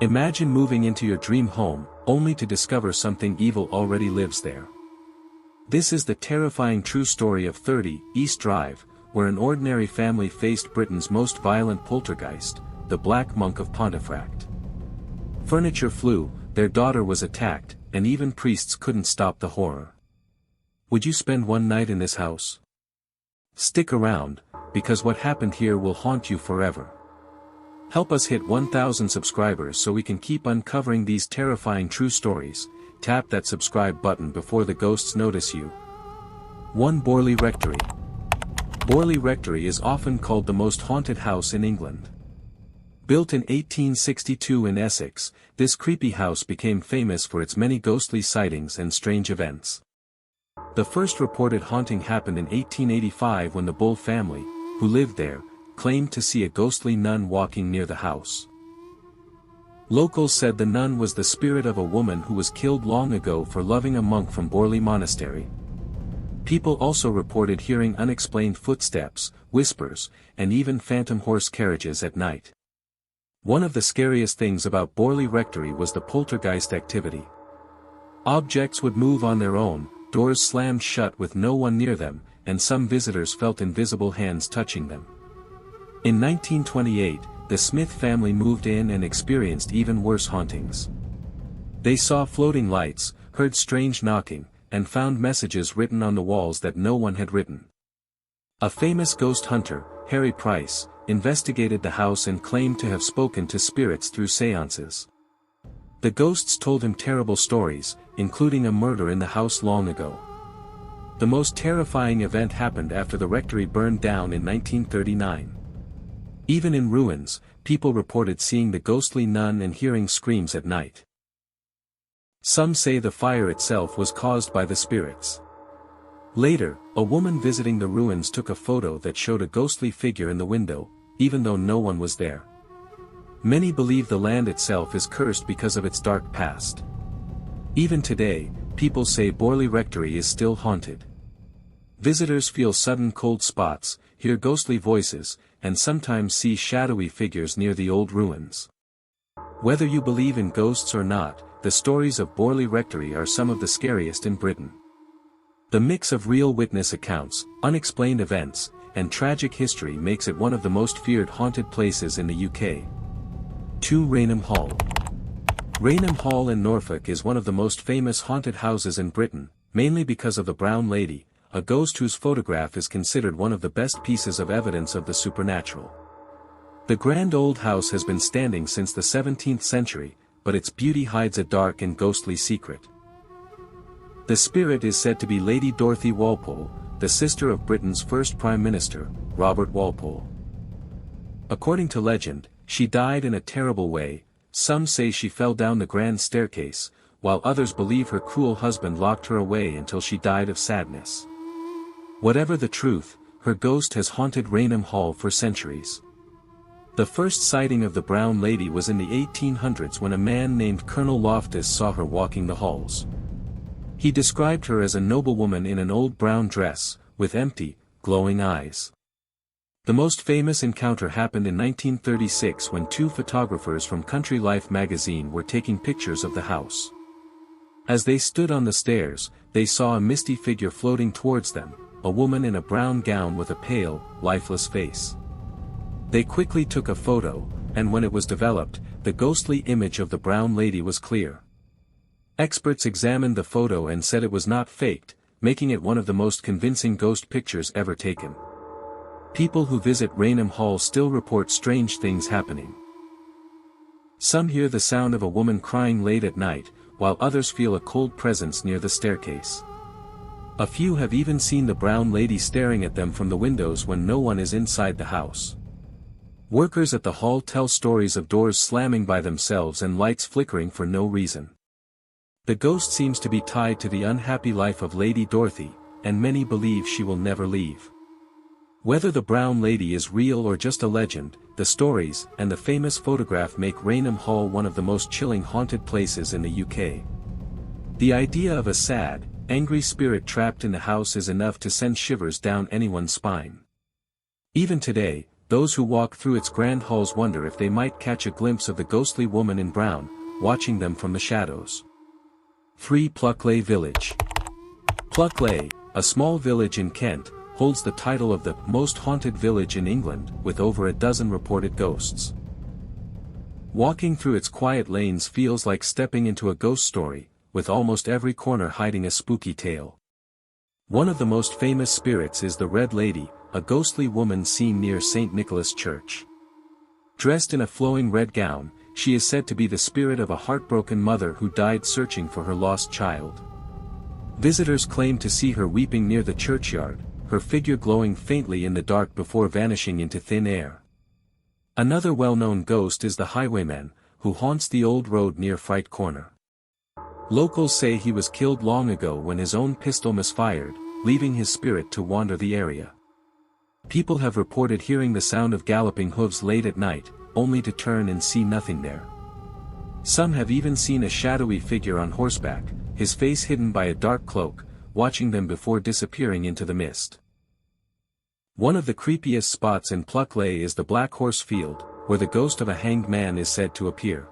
Imagine moving into your dream home, only to discover something evil already lives there. This is the terrifying true story of 30 East Drive, where an ordinary family faced Britain's most violent poltergeist, the Black Monk of Pontiffract. Furniture flew, their daughter was attacked, and even priests couldn't stop the horror. Would you spend one night in this house? Stick around, because what happened here will haunt you forever. Help us hit 1,000 subscribers so we can keep uncovering these terrifying true stories. Tap that subscribe button before the ghosts notice you. 1. Borley Rectory. Borley Rectory is often called the most haunted house in England. Built in 1862 in Essex, this creepy house became famous for its many ghostly sightings and strange events. The first reported haunting happened in 1885 when the Bull family, who lived there, claimed to see a ghostly nun walking near the house. Locals said the nun was the spirit of a woman who was killed long ago for loving a monk from Borley Monastery. People also reported hearing unexplained footsteps, whispers, and even phantom horse carriages at night. One of the scariest things about Borley Rectory was the poltergeist activity. Objects would move on their own, doors slammed shut with no one near them, and some visitors felt invisible hands touching them. In 1928, the Smith family moved in and experienced even worse hauntings. They saw floating lights, heard strange knocking, and found messages written on the walls that no one had written. A famous ghost hunter, Harry Price, investigated the house and claimed to have spoken to spirits through seances. The ghosts told him terrible stories, including a murder in the house long ago. The most terrifying event happened after the rectory burned down in 1939. Even in ruins, people reported seeing the ghostly nun and hearing screams at night. Some say the fire itself was caused by the spirits. Later, a woman visiting the ruins took a photo that showed a ghostly figure in the window, even though no one was there. Many believe the land itself is cursed because of its dark past. Even today, people say Borley Rectory is still haunted. Visitors feel sudden cold spots, hear ghostly voices, and sometimes see shadowy figures near the old ruins. Whether you believe in ghosts or not, the stories of Borley Rectory are some of the scariest in Britain. The mix of real witness accounts, unexplained events, and tragic history makes it one of the most feared haunted places in the UK. 2. Rainom Hall. Rainom Hall in Norfolk is one of the most famous haunted houses in Britain, mainly because of the Brown Lady, a ghost whose photograph is considered one of the best pieces of evidence of the supernatural. The grand old house has been standing since the 17th century, but its beauty hides a dark and ghostly secret. The spirit is said to be Lady Dorothy Walpole, the sister of Britain's first Prime Minister, Robert Walpole. According to legend, she died in a terrible way. Some say she fell down the grand staircase, while others believe her cruel husband locked her away until she died of sadness. Whatever the truth, her ghost has haunted Rainom Hall for centuries. The first sighting of the Brown Lady was in the 1800s when a man named Colonel Loftus saw her walking the halls. He described her as a noblewoman in an old brown dress, with empty, glowing eyes. The most famous encounter happened in 1936 when two photographers from Country Life magazine were taking pictures of the house. As they stood on the stairs, they saw a misty figure floating towards them, a woman in a brown gown with a pale, lifeless face. They quickly took a photo, and when it was developed, the ghostly image of the Brown Lady was clear. Experts examined the photo and said it was not faked, making it one of the most convincing ghost pictures ever taken. People who visit Rainom Hall still report strange things happening. Some hear the sound of a woman crying late at night, while others feel a cold presence near the staircase. A few have even seen the Brown Lady staring at them from the windows when no one is inside the house. Workers at the hall tell stories of doors slamming by themselves and lights flickering for no reason. The ghost seems to be tied to the unhappy life of Lady Dorothy, and many believe she will never leave. Whether the Brown Lady is real or just a legend, the stories and the famous photograph make Rainom Hall one of the most chilling haunted places in the UK. The idea of a sad, angry spirit trapped in the house is enough to send shivers down anyone's spine. Even today, those who walk through its grand halls wonder if they might catch a glimpse of the ghostly woman in brown, watching them from the shadows. 3. Plucklay Village. Plucklay, a small village in Kent, holds the title of the most haunted village in England, with over a dozen reported ghosts. Walking through its quiet lanes feels like stepping into a ghost story, with almost every corner hiding a spooky tale. One of the most famous spirits is the Red Lady, a ghostly woman seen near St. Nicholas Church. Dressed in a flowing red gown, she is said to be the spirit of a heartbroken mother who died searching for her lost child. Visitors claim to see her weeping near the churchyard, her figure glowing faintly in the dark before vanishing into thin air. Another well-known ghost is the Highwayman, who haunts the old road near Fright Corner. Locals say he was killed long ago when his own pistol misfired, leaving his spirit to wander the area. People have reported hearing the sound of galloping hooves late at night, only to turn and see nothing there. Some have even seen a shadowy figure on horseback, his face hidden by a dark cloak, watching them before disappearing into the mist. One of the creepiest spots in Plucklay is the Black Horse Field, where the ghost of a hanged man is said to appear.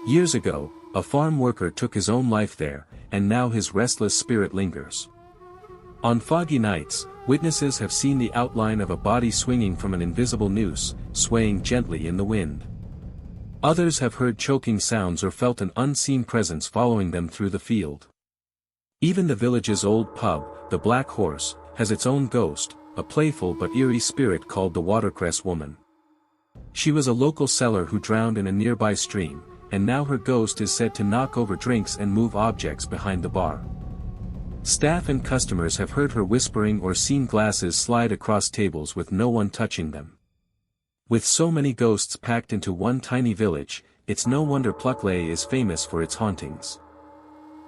Years ago, a farm worker took his own life there, and now his restless spirit lingers. On foggy nights, witnesses have seen the outline of a body swinging from an invisible noose, swaying gently in the wind. Others have heard choking sounds or felt an unseen presence following them through the field. Even the village's old pub, the Black Horse, has its own ghost, a playful but eerie spirit called the Watercress Woman. She was a local seller who drowned in a nearby stream, and now her ghost is said to knock over drinks and move objects behind the bar. Staff and customers have heard her whispering or seen glasses slide across tables with no one touching them. With so many ghosts packed into one tiny village, it's no wonder Plucklay is famous for its hauntings.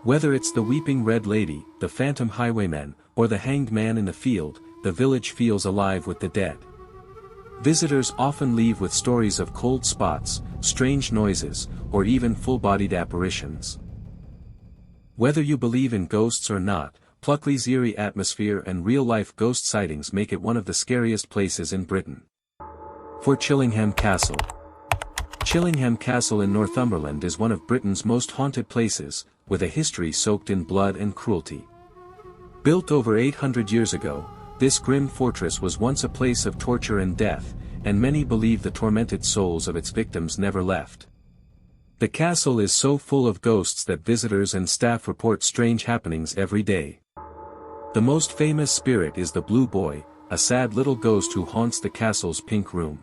Whether it's the Weeping Red Lady, the Phantom Highwayman, or the Hanged Man in the Field, the village feels alive with the dead. Visitors often leave with stories of cold spots, strange noises, or even full-bodied apparitions. Whether you believe in ghosts or not, Plucklay's eerie atmosphere and real-life ghost sightings make it one of the scariest places in Britain. For Chillingham Castle. Chillingham Castle in Northumberland is one of Britain's most haunted places, with a history soaked in blood and cruelty. Built over 800 years ago, this grim fortress was once a place of torture and death, and many believe the tormented souls of its victims never left. The castle is so full of ghosts that visitors and staff report strange happenings every day. The most famous spirit is the Blue Boy, a sad little ghost who haunts the castle's pink room.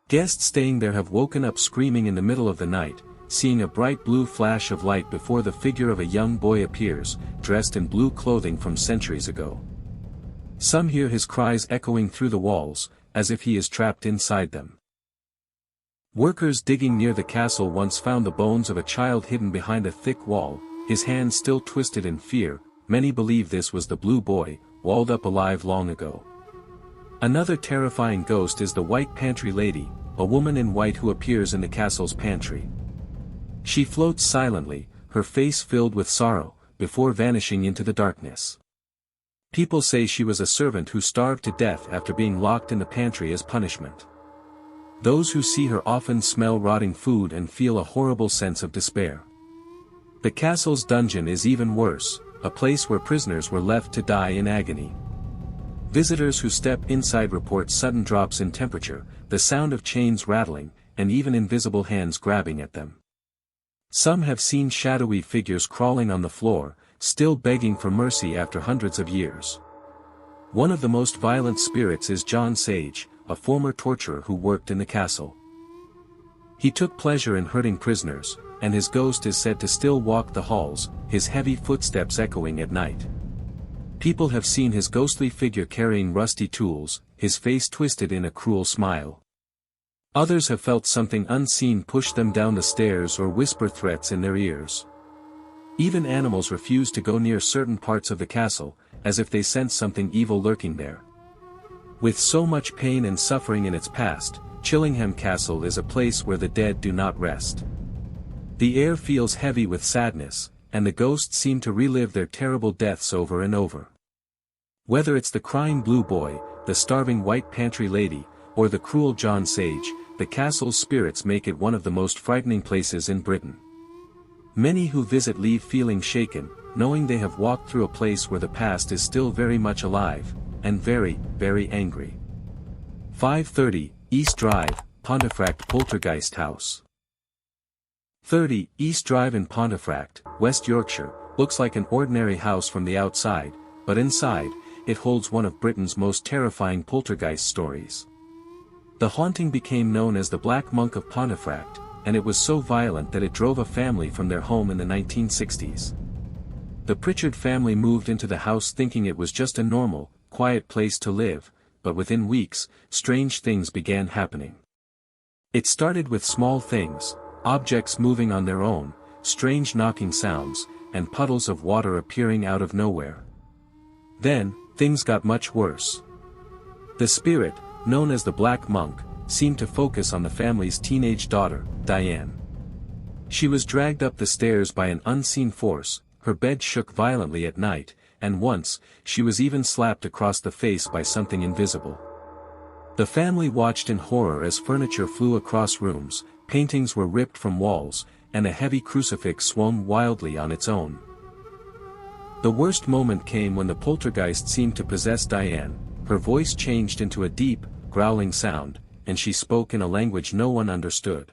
Guests staying there have woken up screaming in the middle of the night, seeing a bright blue flash of light before the figure of a young boy appears, dressed in blue clothing from centuries ago. Some hear his cries echoing through the walls, as if he is trapped inside them. Workers digging near the castle once found the bones of a child hidden behind a thick wall, his hands still twisted in fear. Many believe this was the Blue Boy, walled up alive long ago. Another terrifying ghost is the White Pantry Lady, a woman in white who appears in the castle's pantry. She floats silently, her face filled with sorrow, before vanishing into the darkness. People say she was a servant who starved to death after being locked in the pantry as punishment. Those who see her often smell rotting food and feel a horrible sense of despair. The castle's dungeon is even worse, a place where prisoners were left to die in agony. Visitors who step inside report sudden drops in temperature, the sound of chains rattling, and even invisible hands grabbing at them. Some have seen shadowy figures crawling on the floor, still begging for mercy after hundreds of years. One of the most violent spirits is John Sage, a former torturer who worked in the castle. He took pleasure in hurting prisoners, and his ghost is said to still walk the halls, his heavy footsteps echoing at night. People have seen his ghostly figure carrying rusty tools, his face twisted in a cruel smile. Others have felt something unseen push them down the stairs or whisper threats in their ears. Even animals refuse to go near certain parts of the castle, as if they sense something evil lurking there. With so much pain and suffering in its past, Chillingham Castle is a place where the dead do not rest. The air feels heavy with sadness, and the ghosts seem to relive their terrible deaths over and over. Whether it's the crying Blue Boy, the starving White Pantry Lady, or the cruel John Sage, the castle's spirits make it one of the most frightening places in Britain. Many who visit leave feeling shaken, knowing they have walked through a place where the past is still very much alive, and very, very angry. 530, East Drive, Pontiffract Poltergeist House. 30, East Drive in Pontiffract, West Yorkshire, looks like an ordinary house from the outside, but inside, it holds one of Britain's most terrifying poltergeist stories. The haunting became known as the Black Monk of Pontiffract, and it was so violent that it drove a family from their home in the 1960s. The Pritchard family moved into the house thinking it was just a normal, quiet place to live, but within weeks, strange things began happening. It started with small things, objects moving on their own, strange knocking sounds, and puddles of water appearing out of nowhere. Then, things got much worse. The spirit, known as the Black Monk, seemed to focus on the family's teenage daughter, Diane. She was dragged up the stairs by an unseen force, her bed shook violently at night, and once, she was even slapped across the face by something invisible. The family watched in horror as furniture flew across rooms, paintings were ripped from walls, and a heavy crucifix swung wildly on its own. The worst moment came when the poltergeist seemed to possess Diane. Her voice changed into a deep, growling sound, and she spoke in a language no one understood.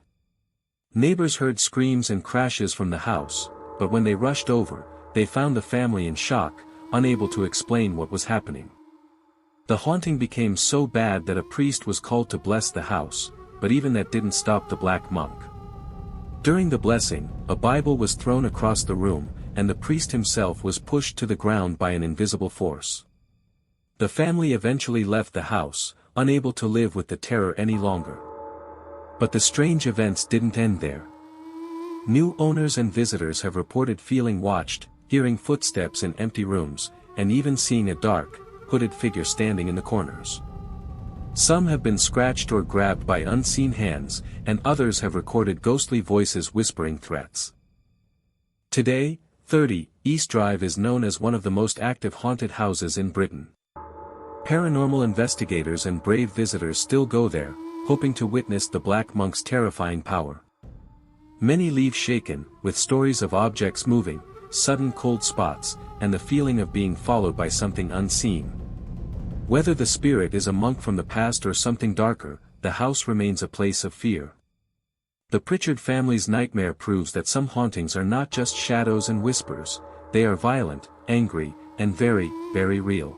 Neighbors heard screams and crashes from the house, but when they rushed over, they found the family in shock, unable to explain what was happening. The haunting became so bad that a priest was called to bless the house, but even that didn't stop the Black Monk. During the blessing, a Bible was thrown across the room, and the priest himself was pushed to the ground by an invisible force. The family eventually left the house, unable to live with the terror any longer. But the strange events didn't end there. New owners and visitors have reported feeling watched, hearing footsteps in empty rooms, and even seeing a dark, hooded figure standing in the corners. Some have been scratched or grabbed by unseen hands, and others have recorded ghostly voices whispering threats. Today, 30, East Drive is known as one of the most active haunted houses in Britain. Paranormal investigators and brave visitors still go there, hoping to witness the Black Monk's terrifying power. Many leave shaken, with stories of objects moving, sudden cold spots, and the feeling of being followed by something unseen. Whether the spirit is a monk from the past or something darker, the house remains a place of fear. The Pritchard family's nightmare proves that some hauntings are not just shadows and whispers, they are violent, angry, and very, very real.